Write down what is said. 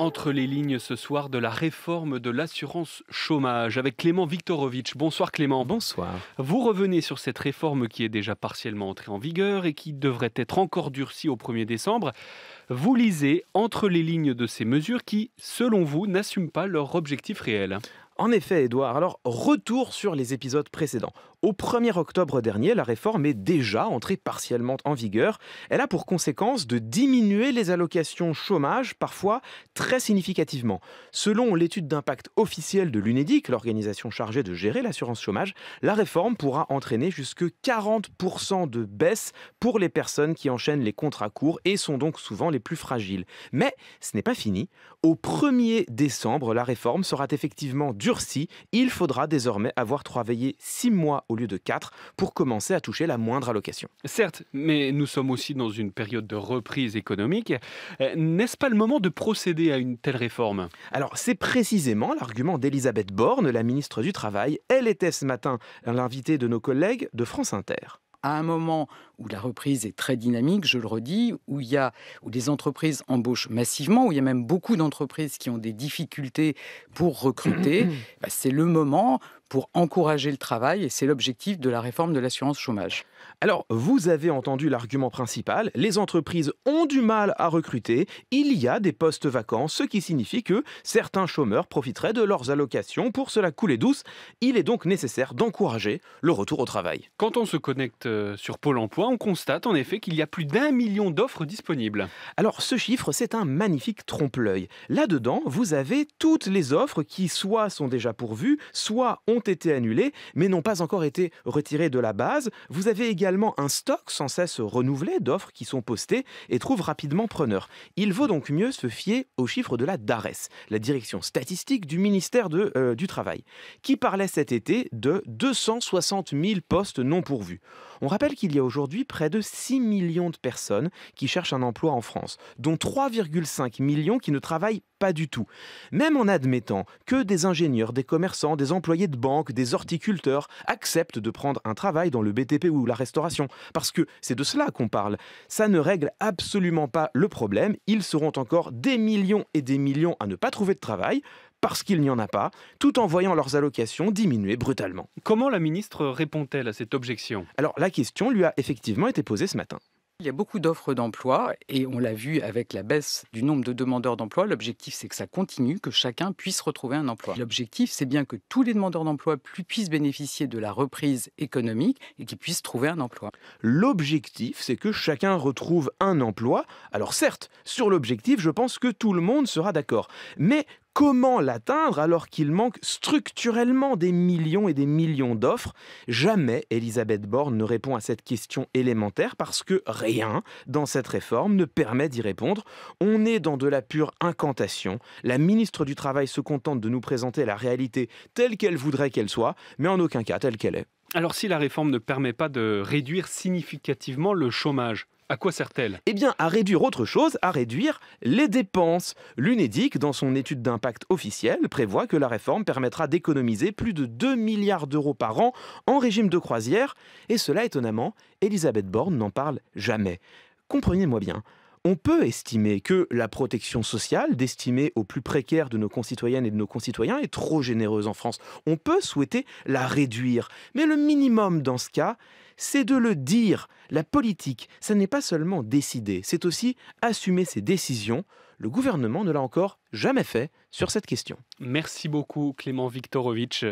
Entre les lignes ce soir de la réforme de l'assurance chômage avec Clément Viktorovitch. Bonsoir Clément. Bonsoir. Vous revenez sur cette réforme qui est déjà partiellement entrée en vigueur et qui devrait être encore durcie au 1er décembre. Vous lisez entre les lignes de ces mesures qui, selon vous, n'assument pas leur objectif réel. En effet, Edouard, alors retour sur les épisodes précédents. Au 1er octobre dernier, la réforme est déjà entrée partiellement en vigueur. Elle a pour conséquence de diminuer les allocations chômage, parfois très significativement. Selon l'étude d'impact officielle de l'UNEDIC, l'organisation chargée de gérer l'assurance chômage, la réforme pourra entraîner jusque 40% de baisse pour les personnes qui enchaînent les contrats courts et sont donc souvent les plus fragiles. Mais ce n'est pas fini. Au 1er décembre, la réforme sera effectivement durcie. Il faudra désormais avoir travaillé 6 mois au lieu de 4 pour commencer à toucher la moindre allocation. Certes, mais nous sommes aussi dans une période de reprise économique. N'est-ce pas le moment de procéder à une telle réforme ? Alors c'est précisément l'argument d'Elisabeth Borne, la ministre du Travail. Elle était ce matin l'invitée de nos collègues de France Inter. À un moment où la reprise est très dynamique, je le redis, où les entreprises embauchent massivement, où il y a même beaucoup d'entreprises qui ont des difficultés pour recruter, c'est le moment pour encourager le travail et c'est l'objectif de la réforme de l'assurance chômage. Alors, vous avez entendu l'argument principal, les entreprises ont du mal à recruter, il y a des postes vacants, ce qui signifie que certains chômeurs profiteraient de leurs allocations pour se la couler douce. Il est donc nécessaire d'encourager le retour au travail. Quand on se connecte sur Pôle emploi, on constate en effet qu'il y a plus d'1 million d'offres disponibles. Alors, ce chiffre, c'est un magnifique trompe-l'œil. Là-dedans, vous avez toutes les offres qui soit sont déjà pourvues, soit ont été annulées, mais n'ont pas encore été retirées de la base. Vous avez également un stock sans cesse renouvelé d'offres qui sont postées et trouvent rapidement preneur. Il vaut donc mieux se fier aux chiffres de la DARES, la direction statistique du ministère du Travail, qui parlait cet été de 260 000 postes non pourvus. On rappelle qu'il y a aujourd'hui près de 6 millions de personnes qui cherchent un emploi en France, dont 3,5 millions qui ne travaillent pas du tout. Même en admettant que des ingénieurs, des commerçants, des employés de banque, des horticulteurs acceptent de prendre un travail dans le BTP ou la restauration, parce que c'est de cela qu'on parle, ça ne règle absolument pas le problème. Ils seront encore des millions et des millions à ne pas trouver de travail, parce qu'il n'y en a pas, tout en voyant leurs allocations diminuer brutalement. Comment la ministre répond-elle à cette objection ? Alors la question lui a effectivement été posée ce matin. Il y a beaucoup d'offres d'emploi et on l'a vu avec la baisse du nombre de demandeurs d'emploi. L'objectif, c'est que ça continue, que chacun puisse retrouver un emploi. L'objectif, c'est bien que tous les demandeurs d'emploi puissent bénéficier de la reprise économique et qu'ils puissent trouver un emploi. L'objectif, c'est que chacun retrouve un emploi. Alors certes, sur l'objectif, je pense que tout le monde sera d'accord. Mais comment l'atteindre alors qu'il manque structurellement des millions et des millions d'offres ? Jamais Elisabeth Borne ne répond à cette question élémentaire parce que rien dans cette réforme ne permet d'y répondre. On est dans de la pure incantation. La ministre du Travail se contente de nous présenter la réalité telle qu'elle voudrait qu'elle soit, mais en aucun cas telle qu'elle est. Alors si la réforme ne permet pas de réduire significativement le chômage, à quoi sert-elle ? Eh bien, à réduire autre chose, à réduire les dépenses. L'UNEDIC, dans son étude d'impact officielle, prévoit que la réforme permettra d'économiser plus de 2 milliards d'euros par an en régime de croisière. Et cela, étonnamment, Elisabeth Borne n'en parle jamais. Comprenez-moi bien. On peut estimer que la protection sociale destinée aux plus précaires de nos concitoyennes et de nos concitoyens est trop généreuse en France. On peut souhaiter la réduire. Mais le minimum dans ce cas, c'est de le dire. La politique, ça n'est pas seulement décider, c'est aussi assumer ses décisions. Le gouvernement ne l'a encore jamais fait sur cette question. Merci beaucoup Clément Viktorovitch.